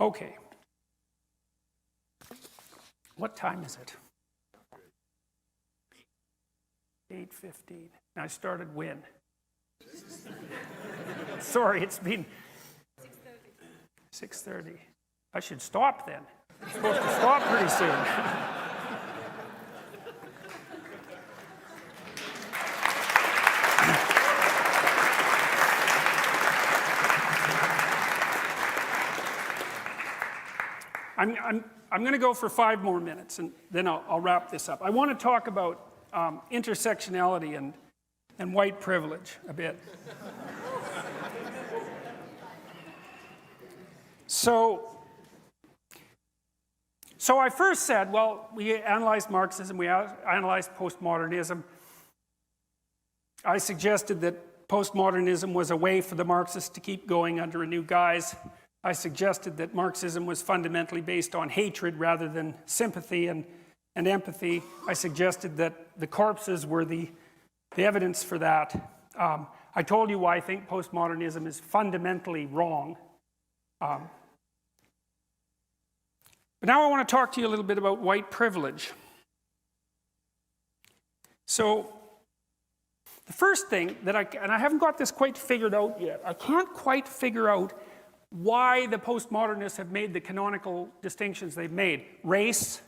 Okay. What time is it? 8:15. I started when? Sorry, it's been 6:30. I should stop then. I'm supposed to stop pretty soon. I'm going to go for 5 more minutes, and then I'll wrap this up. I want to talk about intersectionality and white privilege a bit. So I first said, well, we analyzed Marxism, we analyzed postmodernism. I suggested that postmodernism was a way for the Marxists to keep going under a new guise. I suggested that Marxism was fundamentally based on hatred rather than sympathy and empathy. I suggested that the corpses were the evidence for that. I told you why I think postmodernism is fundamentally wrong. But now I want to talk to you a little bit about white privilege. So the first thing that and I haven't got this quite figured out yet. I can't quite figure out why the postmodernists have made the canonical distinctions they've made. Race,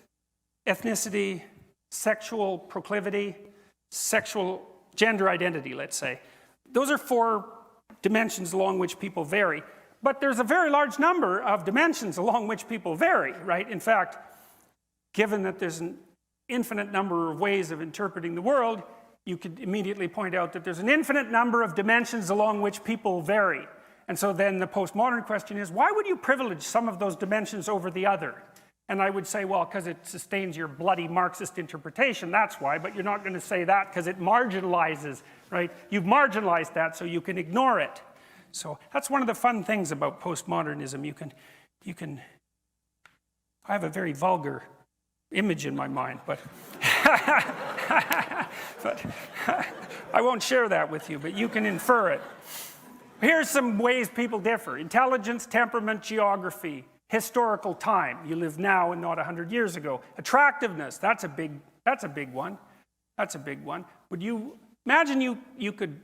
ethnicity, sexual proclivity, sexual gender identity, let's say. Those are 4 dimensions along which people vary. But there's a very large number of dimensions along which people vary, right? In fact, given that there's an infinite number of ways of interpreting the world, you could immediately point out that there's an infinite number of dimensions along which people vary. And so then the postmodern question is, why would you privilege some of those dimensions over the other? And I would say, well, because it sustains your bloody Marxist interpretation, that's why. But you're not going to say that because it marginalizes, right? You've marginalized that so you can ignore it. So that's one of the fun things about postmodernism. You can I have a very vulgar image in my mind, but I won't share that with you, but you can infer it. Here's some ways people differ. Intelligence, temperament, geography, historical time. You live now and not 100 years ago. Attractiveness, that's a big one. That's a big one. Would you imagine you could,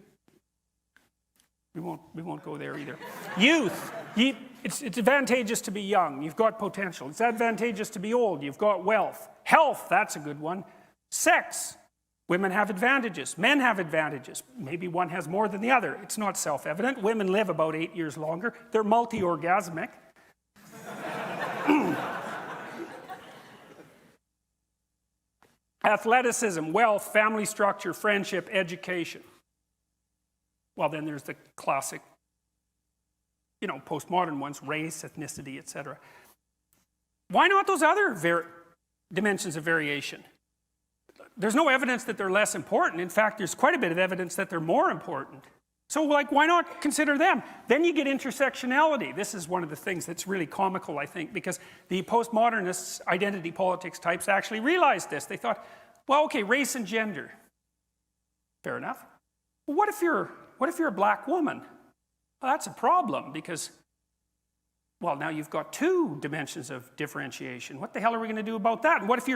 we won't go there either. Youth, it's advantageous to be young. You've got potential. It's advantageous to be old. You've got wealth. Health, that's a good one. Sex. Women have advantages. Men have advantages. Maybe one has more than the other. It's not self-evident. Women live about 8 years longer. They're multi-orgasmic. Athleticism, wealth, family structure, friendship, education. Well, then there's the classic, postmodern ones, race, ethnicity, etc. Why not those other dimensions of variation? There's no evidence that they're less important. In fact, there's quite a bit of evidence that they're more important. So, why not consider them? Then you get intersectionality. This is one of the things that's really comical, I think, because the postmodernists, identity politics types, actually realized this. They thought, well, okay, race and gender. Fair enough. Well, what if you're a black woman? Well, that's a problem because, well, now you've got 2 dimensions of differentiation. What the hell are we going to do about that? And what if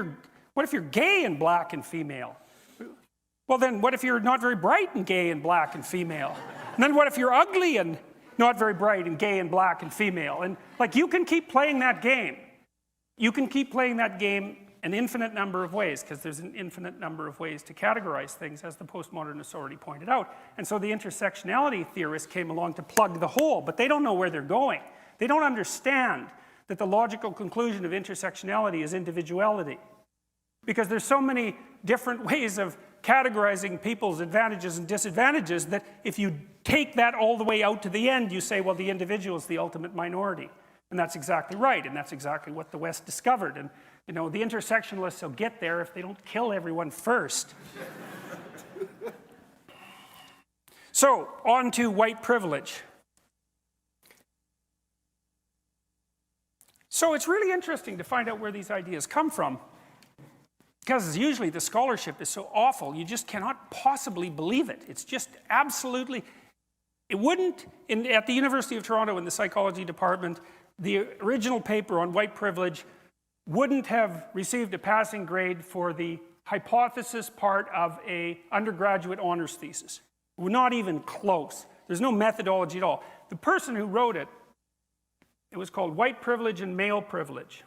you're gay and black and female? Well, then what if you're not very bright and gay and black and female? And then what if you're ugly and not very bright and gay and black and female? And you can keep playing that game. You can keep playing that game an infinite number of ways because there's an infinite number of ways to categorize things, as the postmodernists already pointed out. And so the intersectionality theorists came along to plug the hole, but they don't know where they're going. They don't understand that the logical conclusion of intersectionality is individuality. Because there's so many different ways of categorizing people's advantages and disadvantages that if you take that all the way out to the end, you say, well, the individual is the ultimate minority. And that's exactly right, and that's exactly what the West discovered. And, the intersectionalists will get there if they don't kill everyone first. So, on to white privilege. So it's really interesting to find out where these ideas come from. Because usually the scholarship is so awful, you just cannot possibly believe it. It's just absolutely, it wouldn't, at the University of Toronto in the psychology department, the original paper on white privilege wouldn't have received a passing grade for the hypothesis part of an undergraduate honors thesis. We're not even close. There's no methodology at all. The person who wrote it, it was called White Privilege and Male Privilege.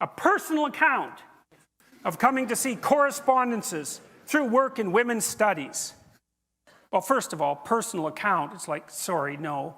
A personal account of coming to see correspondences through work in women's studies. Well, first of all, personal account, it's like, sorry, no.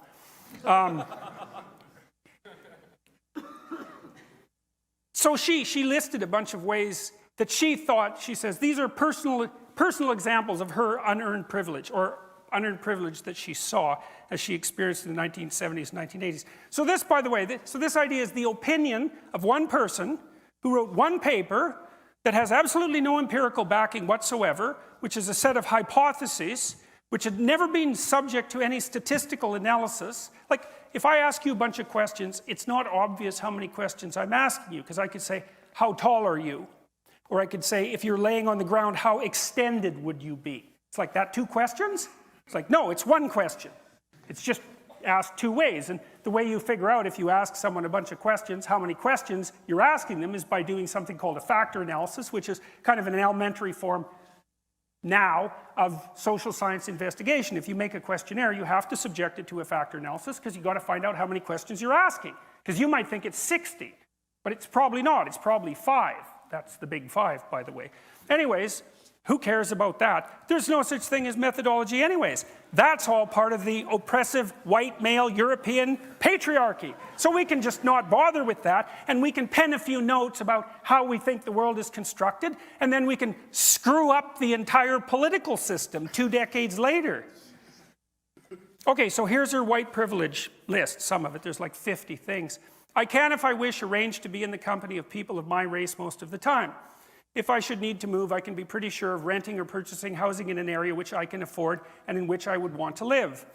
So she listed a bunch of ways that she thought, she says, these are personal examples of her unearned privilege, or unearned privilege that she saw as she experienced in the 1970s and 1980s. So this, by the way, this idea is the opinion of one person who wrote one paper that has absolutely no empirical backing whatsoever, which is a set of hypotheses which had never been subject to any statistical analysis. Like, if I ask you a bunch of questions, it's not obvious how many questions I'm asking you, because I could say, how tall are you? Or I could say, if you're laying on the ground, how extended would you be? It's like that, 2 questions? It's like, no, it's 1 question. It's just asked 2 ways. And the way you figure out if you ask someone a bunch of questions, how many questions you're asking them, is by doing something called a factor analysis, which is kind of an elementary form now of social science investigation. If you make a questionnaire, you have to subject it to a factor analysis, because you've got to find out how many questions you're asking. Because you might think it's 60, but it's probably not. It's probably 5. That's the big 5, by the way. Anyways, who cares about that? There's no such thing as methodology anyways. That's all part of the oppressive white male European patriarchy. So we can just not bother with that, and we can pen a few notes about how we think the world is constructed, and then we can screw up the entire political system 2 decades later. Okay, so here's her white privilege list, some of it. There's like 50 things. I can, if I wish, arrange to be in the company of people of my race most of the time. If I should need to move, I can be pretty sure of renting or purchasing housing in an area which I can afford and in which I would want to live.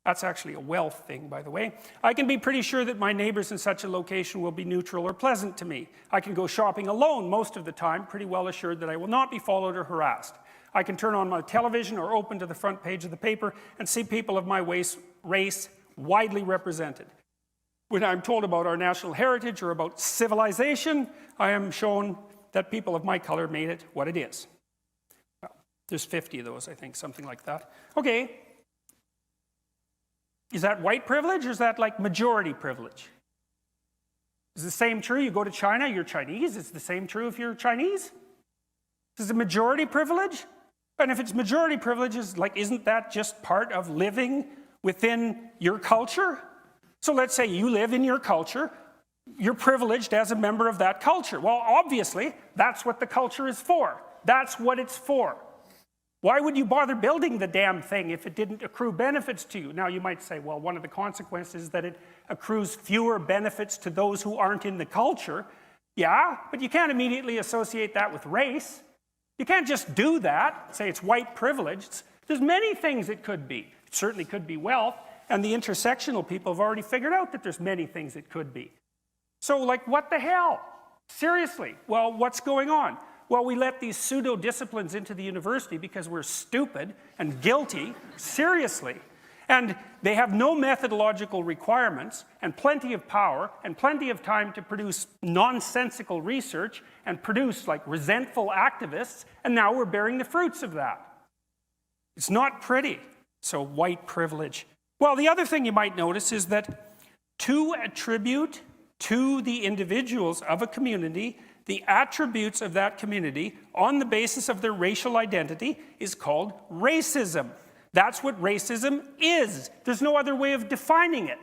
That's actually a wealth thing, by the way. I can be pretty sure that my neighbors in such a location will be neutral or pleasant to me. I can go shopping alone most of the time, pretty well assured that I will not be followed or harassed. I can turn on my television or open to the front page of the paper and see people of my race widely represented. When I'm told about our national heritage or about civilization, I am shown that people of my color made it what it is. Well, there's 50 of those, I think, something like that. Okay. Is that white privilege, or is that like majority privilege? Is the same true? You go to China, you're Chinese. Is the same true if you're Chinese? Is it majority privilege? And if it's majority privilege, isn't that just part of living within your culture? So let's say you live in your culture. You're privileged as a member of that culture. Well, obviously, that's what the culture is for. That's what it's for. Why would you bother building the damn thing if it didn't accrue benefits to you? Now, you might say, well, one of the consequences is that it accrues fewer benefits to those who aren't in the culture. Yeah, but you can't immediately associate that with race. You can't just do that, say it's white privilege. There's many things it could be. It certainly could be wealth, and the intersectional people have already figured out that there's many things it could be. So, like, what the hell? Seriously. Well, what's going on? Well, we let these pseudo-disciplines into the university because we're stupid and guilty. Seriously. And they have no methodological requirements and plenty of power and plenty of time to produce nonsensical research and produce, like, resentful activists, and now we're bearing the fruits of that. It's not pretty. So, white privilege. Well, the other thing you might notice is that to attribute to the individuals of a community the attributes of that community on the basis of their racial identity is called racism. That's what racism is. There's no other way of defining it.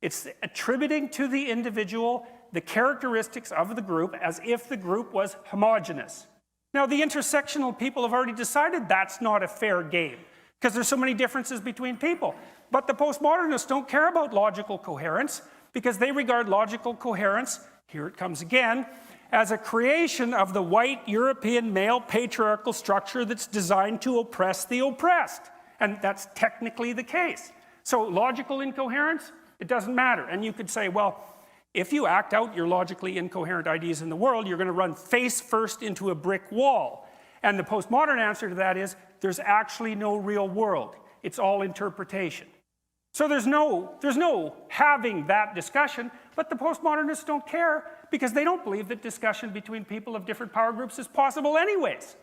It's attributing to the individual the characteristics of the group as if the group was homogeneous. Now, the intersectional people have already decided that's not a fair game because there's so many differences between people. But the postmodernists don't care about logical coherence because they regard logical coherence, here it comes again, as a creation of the white European male patriarchal structure that's designed to oppress the oppressed. And that's technically the case. So logical incoherence, it doesn't matter. And you could say, well, if you act out your logically incoherent ideas in the world, you're going to run face first into a brick wall. And the postmodern answer to that is, there's actually no real world. It's all interpretation. So there's no having that discussion, but the postmodernists don't care because they don't believe that discussion between people of different power groups is possible anyways.